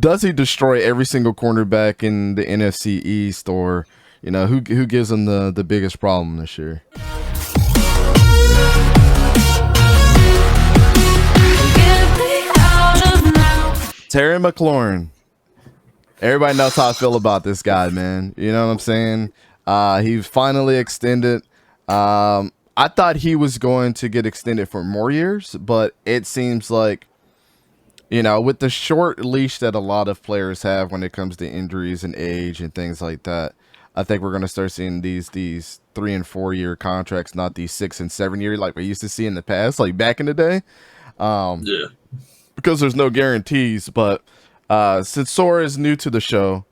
does he destroy every single cornerback in the NFC East, or who gives him the biggest problem this year? Terry McLaurin. Everybody knows how I feel about this guy, man. You know what I'm saying? He finally extended. I thought he was going to get extended for more years, but it seems like, with the short leash that a lot of players have when it comes to injuries and age and things like that, I think we're going to start seeing these 3 and 4 year contracts, not these 6 and 7 year like we used to see in the past, like back in the day. Yeah. Because there's no guarantees. But since Sora is new to the show,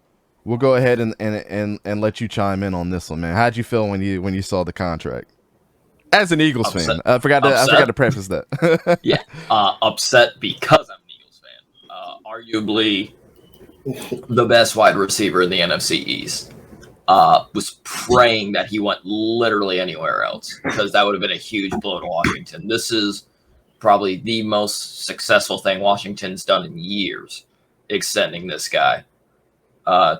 we'll go ahead and let you chime in on this one, man. How'd you feel when you saw the contract? As an Eagles fan, I forgot to preface that. Yeah, upset because I'm an Eagles fan. Arguably the best wide receiver in the NFC East. Was praying that he went literally anywhere else, because that would have been a huge blow to Washington. This is probably the most successful thing Washington's done in years, extending this guy. 3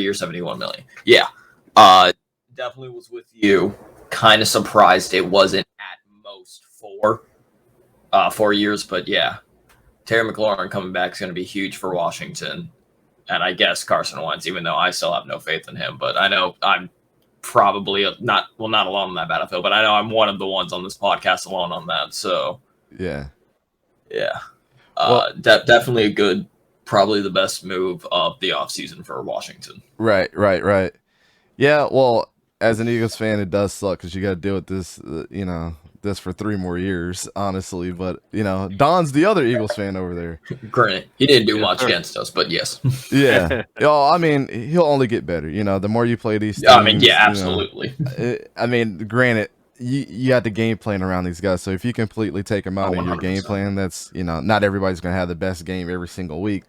years, $71 million. Yeah, definitely was with you. Kind of surprised it wasn't at most 4 years, but yeah, Terry McLaurin coming back is going to be huge for Washington. And I guess Carson Wentz, even though I still have no faith in him, but I know I'm probably not alone on that battlefield, but I know I'm one of the ones on this podcast alone on that. So yeah. Definitely a good, probably the best move of the offseason for Washington. Right. Yeah, well, as an Eagles fan, it does suck because you got to deal with this, this for 3 more years, honestly. But, Don's the other Eagles fan over there. Granted, he didn't do much against us, but yes. Yeah. I mean, he'll only get better. The more you play these teams. I mean, yeah, absolutely. Granted, you got the game plan around these guys. So if you completely take them out of your game plan, that's, not everybody's going to have the best game every single week,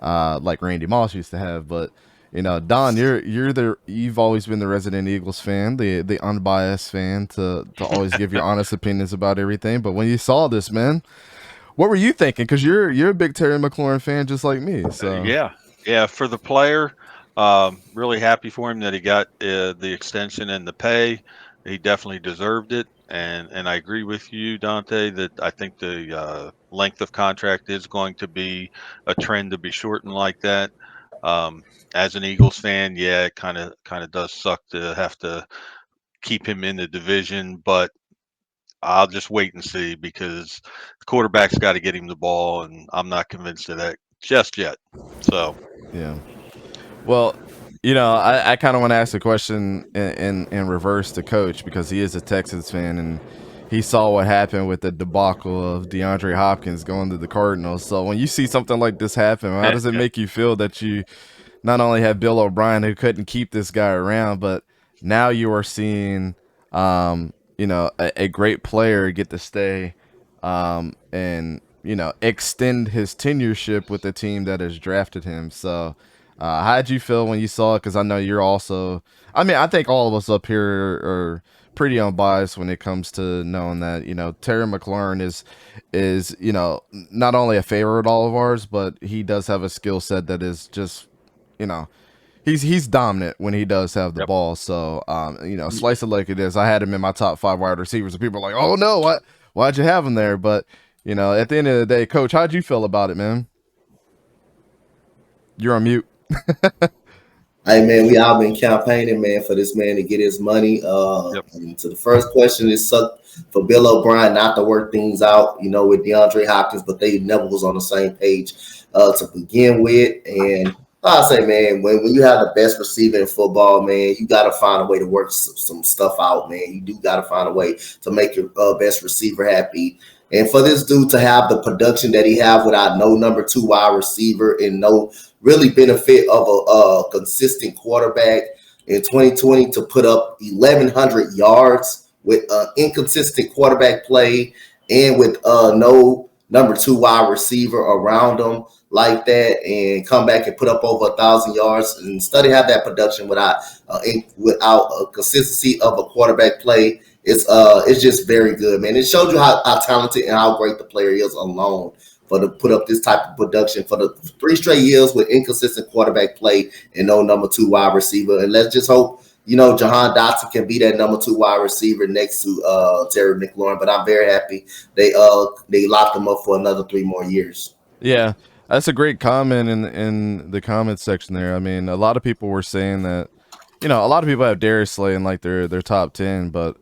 like Randy Moss used to have. But, Don, you've always been the resident Eagles fan, the unbiased fan to always give your honest opinions about everything. But when you saw this, man, what were you thinking? Because you're a big Terry McLaurin fan, just like me. So yeah. For the player, really happy for him that he got the extension and the pay. He definitely deserved it, and I agree with you, Dante, that I think the length of contract is going to be a trend to be shortened like that. As an Eagles fan, yeah, it kind of does suck to have to keep him in the division, but I'll just wait and see, because the quarterback's got to get him the ball, and I'm not convinced of that just yet. So yeah, well, I kind of want to ask a question in reverse to Coach, because he is a Texans fan and he saw what happened with the debacle of DeAndre Hopkins going to the Cardinals. So when you see something like this happen, how does it make you feel that you not only have Bill O'Brien, who couldn't keep this guy around, but now you are seeing, a great player get to stay and, extend his tenureship with the team that has drafted him. So how'd you feel when you saw it? Because I know you're also, I think all of us up here are pretty unbiased when it comes to knowing that, Terry McLaurin is not only a favorite all of ours, but he does have a skill set that is just, he's dominant when he does have the ball. So, slice it like it is. I had him in my top 5 wide receivers, and people are like, oh no, why'd you have him there? But, at the end of the day, Coach, how'd you feel about it, man? You're on mute. Hey man, we all been campaigning, man, for this man to get his money. And to the first question, it sucked for Bill O'Brien not to work things out, with DeAndre Hopkins, but they never was on the same page to begin with. And I say, man, when you have the best receiver in football, man, you got to find a way to work some stuff out, man. You do got to find a way to make your best receiver happy. And for this dude to have the production that he have without no number 2 wide receiver and no really benefit of a consistent quarterback in 2020, to put up 1,100 yards with inconsistent quarterback play and with no number 2 wide receiver around him like that, and come back and put up over 1,000 yards and have that production without a consistency of a quarterback play. It's just very good, man. It showed you how talented and how great the player is alone to put up this type of production for the 3 straight years with inconsistent quarterback play and no number 2 wide receiver. And let's just hope, Jahan Dotson can be that number 2 wide receiver next to Terry McLaurin. But I'm very happy they locked him up for another 3 more years. Yeah, that's a great comment in the comments section there. I mean, a lot of people were saying that, a lot of people have Darius Slay in like their top 10, but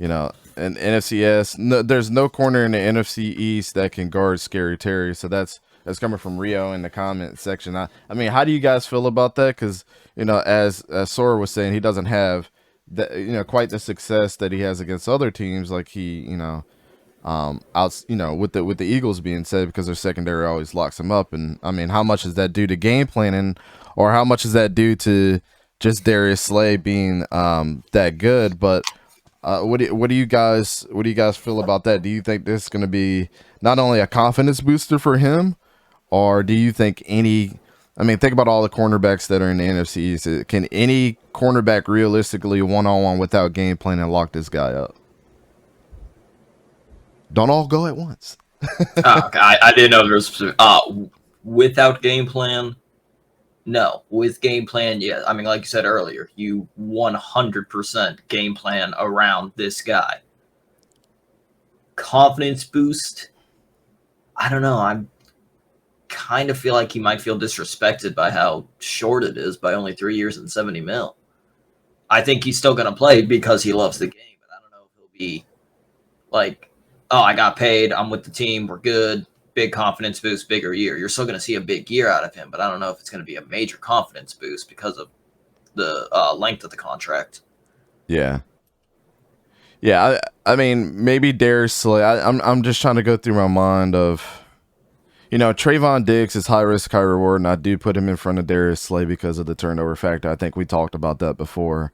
in NFCS, there's no corner in the NFC East that can guard Scary Terry. So that's coming from Rio in the comment section. I mean, how do you guys feel about that? Because as Sora was saying, he doesn't have that, quite the success that he has against other teams, like he, with the Eagles being said, because their secondary always locks him up. And I mean, how much is that due to game planning, or how much is that due to just Darius Slay being that good? But what do you guys feel about that? Do you think this is going to be not only a confidence booster for him, or do you think think about all the cornerbacks that are in the NFC East. Can any cornerback realistically one-on-one without game planning lock this guy up? Don't all go at once. Okay. I didn't know there was specific. Without game plan, no. With game plan, yeah. I mean, like you said earlier, you 100% game plan around this guy. Confidence boost, I don't know. I kind of feel like he might feel disrespected by how short it is by only 3 years and $70 million. I think he's still going to play because he loves the game, but I don't know if he'll be like, oh, I got paid, I'm with the team, we're good, big confidence boost, bigger year. You're still going to see a big year out of him, but I don't know if it's going to be a major confidence boost because of the length of the contract. Yeah. Yeah, I mean, maybe Darius Slay. I'm just trying to go through my mind of, Trayvon Diggs is high risk, high reward, and I do put him in front of Darius Slay because of the turnover factor. I think we talked about that before.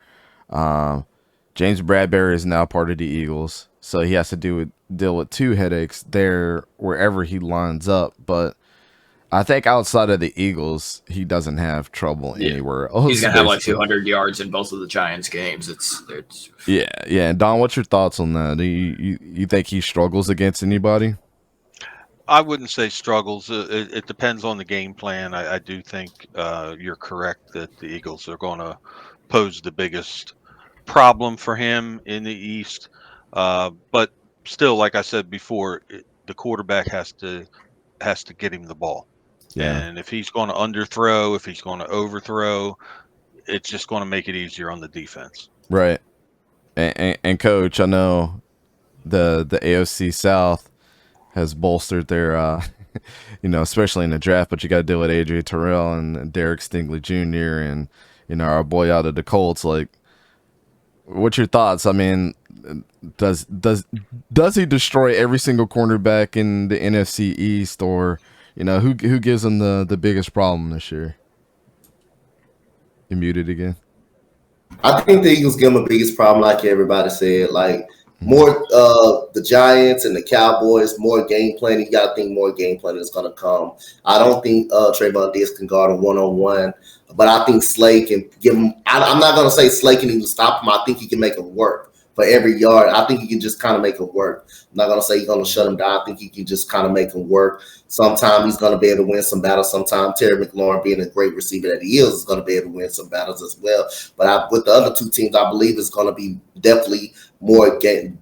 James Bradbury is now part of the Eagles, so he has to deal with 2 headaches there wherever he lines up. But I think outside of the Eagles, he doesn't have trouble anywhere else. He's gonna have like 200 yards in both of the Giants games. It's yeah. And Don, what's your thoughts on that? Do you think he struggles against anybody? I wouldn't say struggles. It depends on the game plan. I do think you're correct that the Eagles are going to pose the biggest problem for him in the East. But still, like I said before, the quarterback has to get him the ball. Yeah. And if he's going to underthrow, if he's going to overthrow, it's just going to make it easier on the defense. Right. And Coach, I know the AFC South has bolstered their, especially in the draft, but you got to deal with Adrian Terrell and Derek Stingley Jr. and, our boy out of the Colts. Like, what's your thoughts? I mean, does he destroy every single cornerback in the NFC East, or, who gives him the biggest problem this year? You muted again. I think the Eagles give him the biggest problem, like everybody said. Like, more the Giants and the Cowboys, more game planning. You got to think more game planning is going to come. I don't think Trayvon Diggs can guard a one-on-one, but I think Slay can give him. I'm not going to say Slay can even stop him. I think he can make him work for every yard. I think he can just kind of make him work. I'm not going to say he's going to shut him down. I think he can just kind of make him work. Sometimes he's going to be able to win some battles. Sometimes Terry McLaurin, being a great receiver that he is going to be able to win some battles as well. But with the other 2 teams, I believe it's going to be definitely more game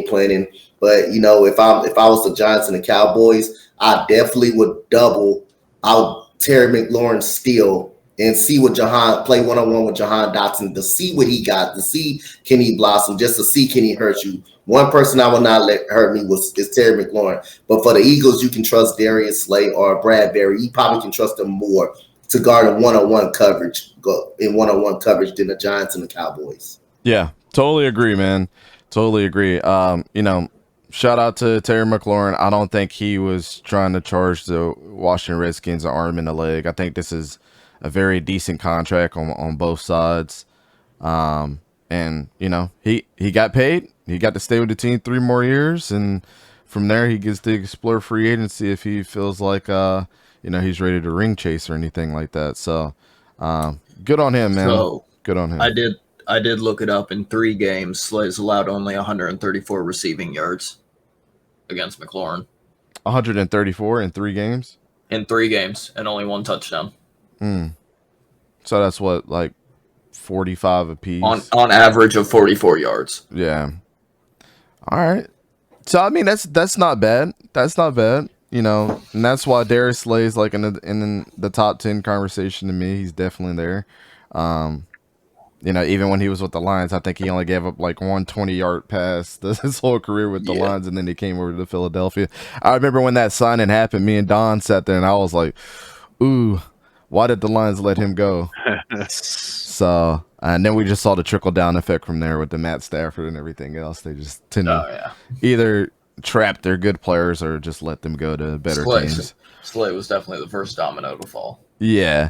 planning. But if I was the Giants and the Cowboys, I definitely would double out Terry McLaurin still and see what Jahan play one-on-one with Jahan Dotson to see what he got, to see can he blossom, just to see can he hurt you. One person I will not let hurt me is Terry McLaurin. But for the Eagles, you can trust Darius Slay or Bradbury. You probably can trust them more to guard in one-on-one coverage than the Giants and the Cowboys. Yeah, totally agree, man. Totally agree. Shout out to Terry McLaurin. I don't think he was trying to charge the Washington Redskins an arm and a leg. I think this is a very decent contract on both sides. And he got paid. He got to stay with the team 3 more years, and from there he gets to explore free agency if he feels like he's ready to ring chase or anything like that. So good on him, man. So, good on him. I did look it up. In 3 games, Slay's allowed only 134 receiving yards against McLaurin. 134 in 3 games? In 3 games and only 1 touchdown. So that's what, like 45 apiece? On average of 44 yards. Yeah. All right. So I mean that's not bad. That's not bad. You know, and that's why Darius Slay's like in the top 10 conversation to me. He's definitely there. You know, even when he was with the Lions, I think he only gave up like 1 20-yard pass his whole career with the Lions, and then he came over to Philadelphia. I remember when that signing happened, me and Don sat there and I was like, ooh, why did the Lions let him go? So, and then we just saw the trickle down effect from there with the Matt Stafford and everything else. They just tend to either trap their good players or just let them go to better teams. Slay was definitely the first domino to fall. Yeah.